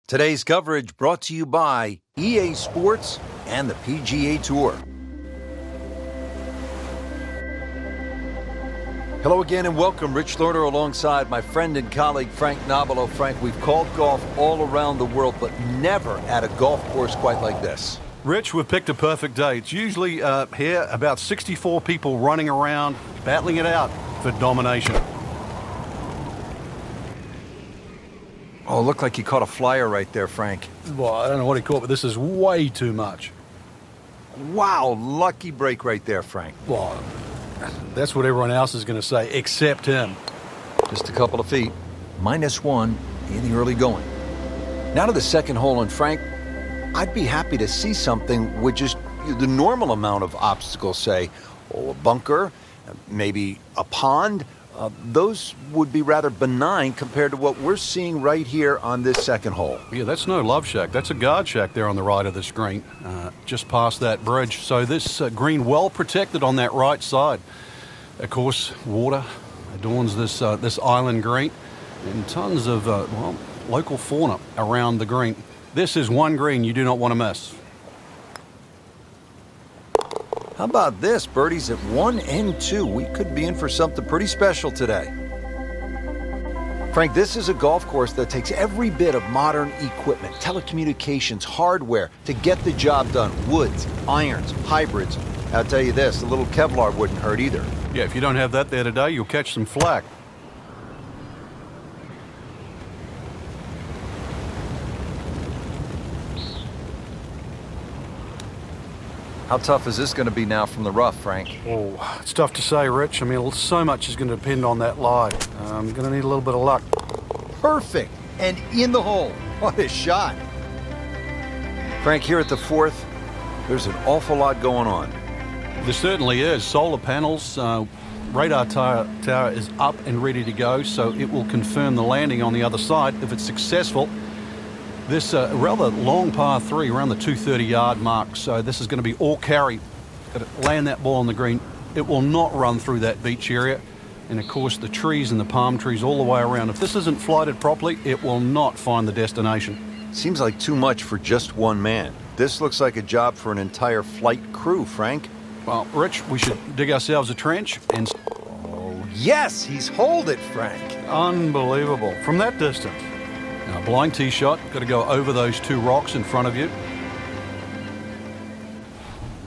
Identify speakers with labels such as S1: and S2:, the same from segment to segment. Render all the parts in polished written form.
S1: Today's coverage brought to you by EA Sports and the PGA Tour. Hello again and welcome. Rich Lerner alongside my friend and colleague Frank Nobilo. Frank, we've called golf all around the world, but never at a golf course quite like this.
S2: Rich, we've picked a perfect day. It's usually here about 64 people running around, battling it out for domination.
S1: Oh, looked like he caught a flyer right there, Frank.
S2: Well, I don't know what he caught, but this is way too much.
S1: Wow, lucky break right there, Frank.
S2: Well, that's what everyone else is going to say, except him.
S1: Just a couple of feet. -1 in the early going. Now to the second hole, and Frank, I'd be happy to see something with just the normal amount of obstacles, say, a bunker, maybe a pond. Those would be rather benign compared to what we're seeing right here on this second hole.
S2: Yeah, that's no love shack. That's a guard shack there on the right of this green, just past that bridge. So this green well protected on that right side. Of course, water adorns this this island green, and tons of local fauna around the green. This is one green you do not want to miss.
S1: How about this? Birdies at 1 and 2. We could be in for something pretty special today. Frank, this is a golf course that takes every bit of modern equipment, telecommunications, hardware to get the job done. Woods, irons, hybrids. I'll tell you this, a little Kevlar wouldn't hurt either.
S2: Yeah, if you don't have that there today, you'll catch some flack.
S1: How tough is this going to be now from the rough, Frank?
S2: Oh, it's tough to say, Rich. I mean, so much is going to depend on that lie. I'm going to need a little bit of luck.
S1: Perfect. And in the hole. What a shot. Frank, here at the fourth, there's an awful lot going on.
S2: There certainly is. Solar panels, radar tower is up and ready to go, so it will confirm the landing on the other side if it's successful. This rather long par 3 around the 230-yard mark, so this is going to be all carry. Got to land that ball on the green. It will not run through that beach area. And, of course, the trees and the palm trees all the way around. If this isn't flighted properly, it will not find the destination.
S1: Seems like too much for just one man. This looks like a job for an entire flight crew, Frank.
S2: Well, Rich, we should dig ourselves a trench and...
S1: Oh, yes, he's holed it, Frank.
S2: Unbelievable. From that distance. Now, blind tee shot, got to go over those two rocks in front of you.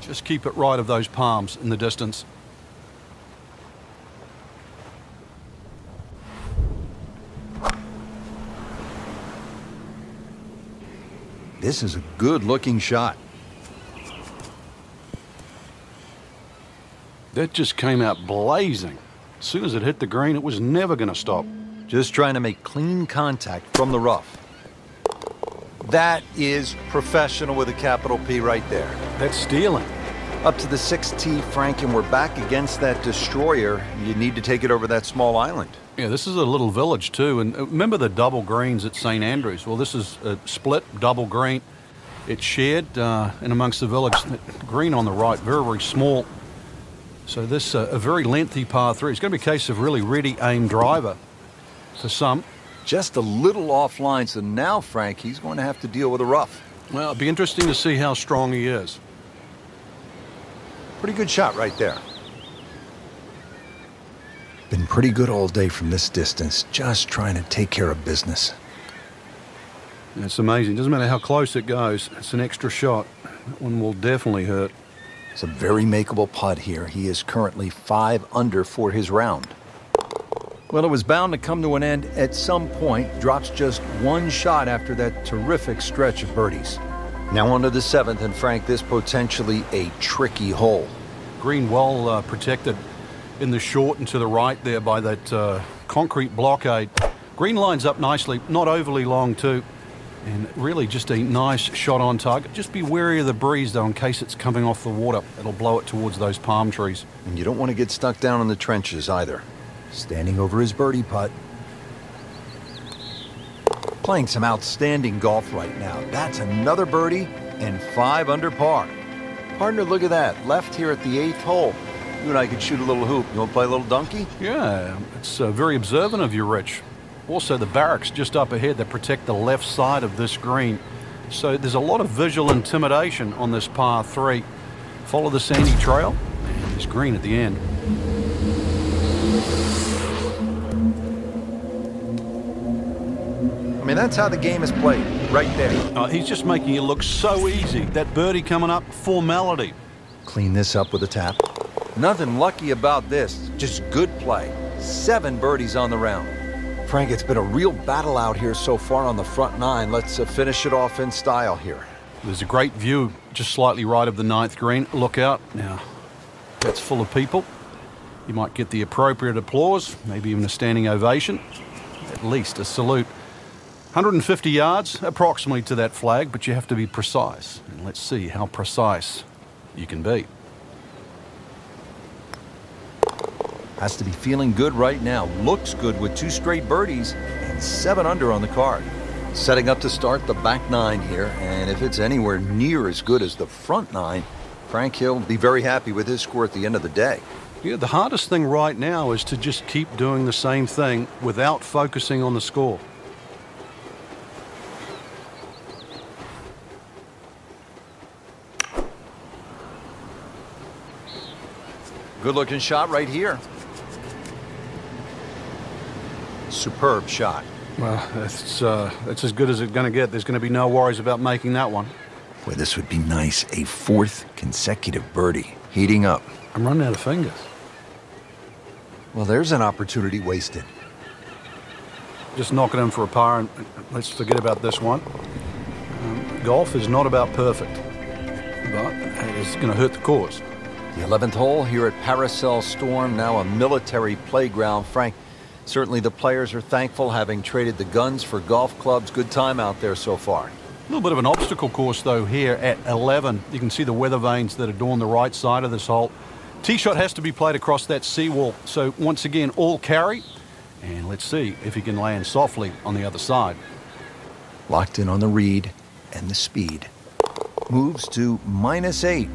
S2: Just keep it right of those palms in the distance.
S1: This is a good-looking shot.
S2: That just came out blazing. As soon as it hit the green, it was never going to stop.
S1: Just trying to make clean contact from the rough. That is professional with a capital P right there.
S2: That's stealing.
S1: Up to the 6th tee, Frank, and we're back against that destroyer. You need to take it over that small island.
S2: Yeah, this is a little village too. And remember the double greens at St. Andrews? Well, this is a split double green. It's shared in amongst the village. Green on the right, very, very small. So this a very lengthy par 3. It's going to be a case of really ready aim driver for some.
S1: Just a little offline, so now, Frank, he's going to have to deal with a rough.
S2: Well, it'll be interesting to see how strong he is.
S1: Pretty good shot right there. Been pretty good all day from this distance, just trying to take care of business.
S2: It's amazing. Doesn't matter how close it goes. It's an extra shot. That one will definitely hurt.
S1: It's a very makeable putt here. He is currently 5 under for his round. Well, it was bound to come to an end at some point. Drops just one shot after that terrific stretch of birdies. Now on to the 7th, and Frank, this potentially a tricky hole.
S2: Green well protected in the short and to the right there by that concrete blockade. Green lines up nicely, not overly long too. And really just a nice shot on target. Just be wary of the breeze, though, in case it's coming off the water. It'll blow it towards those palm trees.
S1: And you don't want to get stuck down in the trenches either. Standing over his birdie putt. Playing some outstanding golf right now. That's another birdie and 5 under par. Partner, look at that. Left here at the 8th hole. You and I could shoot a little hoop. You want to play a little donkey?
S2: Yeah, it's very observant of you, Rich. Also, the barracks just up ahead that protect the left side of this green. So there's a lot of visual intimidation on this par 3. Follow the sandy trail, and there's green at the end.
S1: I mean, that's how the game is played, right there.
S2: He's just making it look so easy. That birdie coming up, formality.
S1: Clean this up with a tap. Nothing lucky about this, just good play. 7 birdies on the round. Frank, it's been a real battle out here so far on the front 9. Let's finish it off in style here.
S2: There's a great view just slightly right of the 9th green. Look out. Now, that's full of people. You might get the appropriate applause, maybe even a standing ovation, at least a salute. 150 yards approximately to that flag, but you have to be precise. And let's see how precise you can be.
S1: Has to be feeling good right now. Looks good with 2 straight birdies and 7 under on the card. Setting up to start the back 9 here, and if it's anywhere near as good as the front 9, Frank, he'll be very happy with his score at the end of the day.
S2: Yeah, the hardest thing right now is to just keep doing the same thing without focusing on the score.
S1: Good looking shot right here. Superb shot.
S2: Well, that's as good as it's going to get. There's going to be no worries about making that one.
S1: Boy, this would be nice. A 4th consecutive birdie. Heating up.
S2: I'm running out of fingers.
S1: Well, there's an opportunity wasted.
S2: Just knock it in for a par, and let's forget about this one. Golf is not about perfect, but it is going to hurt the cause.
S1: The 11th hole here at Paracel Storm, now a military playground. Frank, certainly the players are thankful, having traded the guns for golf clubs. Good time out there so far.
S2: A little bit of an obstacle course, though, here at 11. You can see the weather vanes that adorn the right side of this hole. Tee shot has to be played across that seawall. So once again, all carry. And let's see if he can land softly on the other side.
S1: Locked in on the read and the speed. Moves to -8.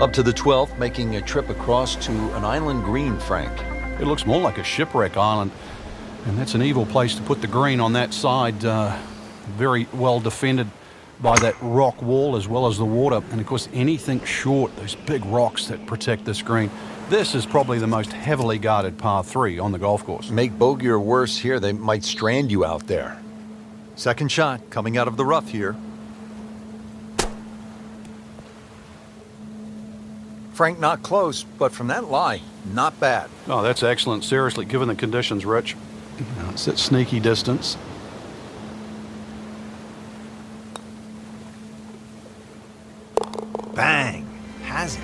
S1: Up to the 12th, making a trip across to an island green, Frank.
S2: It looks more like a shipwreck island, and that's an evil place to put the green on that side. Very well defended by that rock wall as well as the water. And of course, anything short, those big rocks that protect this green. This is probably the most heavily guarded par 3 on the golf course.
S1: Make bogey or worse here, they might strand you out there. Second shot coming out of the rough here. Frank, not close, but from that lie, not bad.
S2: Oh, that's excellent. Seriously, given the conditions, Rich. Now, it's at sneaky distance.
S1: Bang! Has it.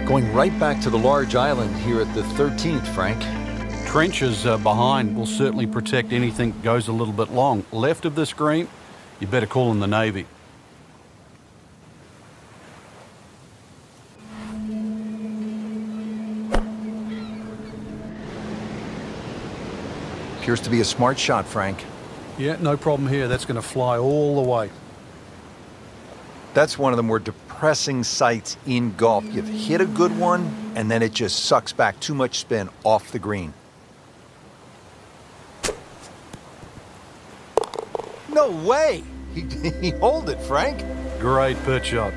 S1: Going right back to the large island here at the 13th, Frank.
S2: Trenches behind will certainly protect anything that goes a little bit long. Left of this green, you better call in the Navy.
S1: Appears to be a smart shot, Frank.
S2: Yeah, no problem here. That's going to fly all the way.
S1: That's one of the more depressing sights in golf. You've hit a good one, and then it just sucks back too much spin off the green. No way! He holed it, Frank.
S2: Great pitch shot.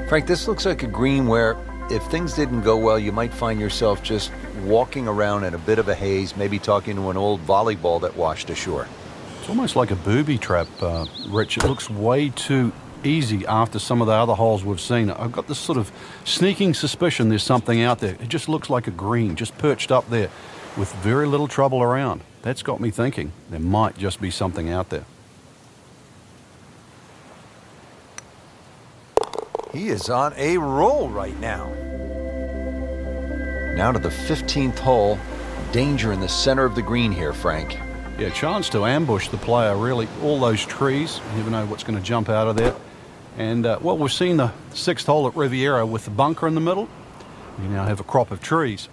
S1: Frank, this looks like a green where if things didn't go well, you might find yourself just walking around in a bit of a haze, maybe talking to an old volleyball that washed ashore.
S2: It's almost like a booby trap, Rich. It looks way too easy after some of the other holes we've seen. I've got this sort of sneaking suspicion there's something out there. It just looks like a green, just perched up there with very little trouble around. That's got me thinking there might just be something out there.
S1: He is on a roll right now. Now to the 15th hole. Danger in the center of the green here, Frank.
S2: Yeah, chance to ambush the player, really. All those trees, you never know what's going to jump out of there. And, well, we've seen the 6th hole at Riviera with the bunker in the middle. We now have a crop of trees.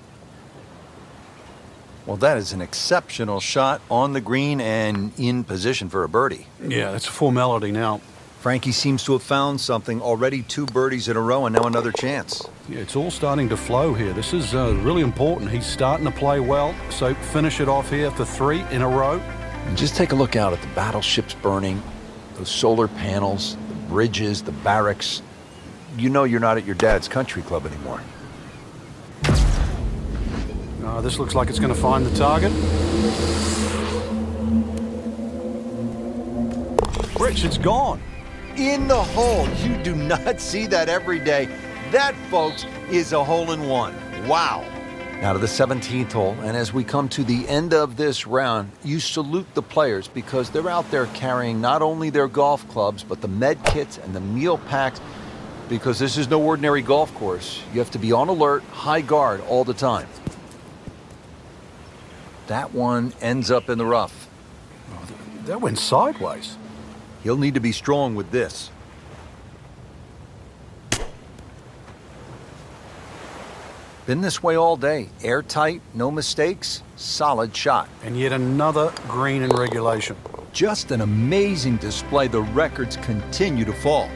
S1: Well, that is an exceptional shot on the green and in position for a birdie.
S2: Yeah, that's a formality now.
S1: Frankie seems to have found something. Already 2 birdies in a row and now another chance.
S2: Yeah, it's all starting to flow here. This is really important. He's starting to play well, so finish it off here for 3 in a row.
S1: And just take a look out at the battleships burning, those solar panels, the bridges, the barracks. You know you're not at your dad's country club anymore.
S2: This looks like it's going to find the target. Richard's gone.
S1: In the hole. You do not see that every day. That, folks, is a hole-in-one. Wow. Now to the 17th hole, and as we come to the end of this round, you salute the players because they're out there carrying not only their golf clubs, but the med kits and the meal packs, because this is no ordinary golf course. You have to be on alert, high guard all the time. That one ends up in the rough.
S2: Oh, that went sideways.
S1: He'll need to be strong with this. Been this way all day. Airtight, no mistakes, solid shot.
S2: And yet another green in regulation.
S1: Just an amazing display. The records continue to fall.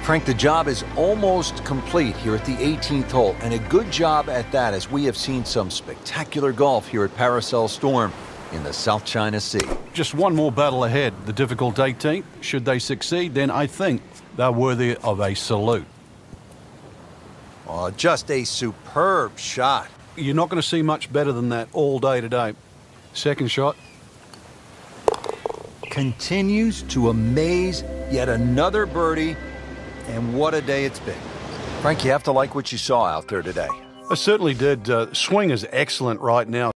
S1: Frank, the job is almost complete here at the 18th hole, and a good job at that, as we have seen some spectacular golf here at Paracel Storm in the South China Sea.
S2: Just one more battle ahead. The difficult 18th. Should they succeed, then I think they're worthy of a salute.
S1: Oh, just a superb shot.
S2: You're not going to see much better than that all day today. Second shot.
S1: Continues to amaze. Yet another birdie. And what a day it's been. Frank, you have to like what you saw out there today.
S2: I certainly did. Swing is excellent right now.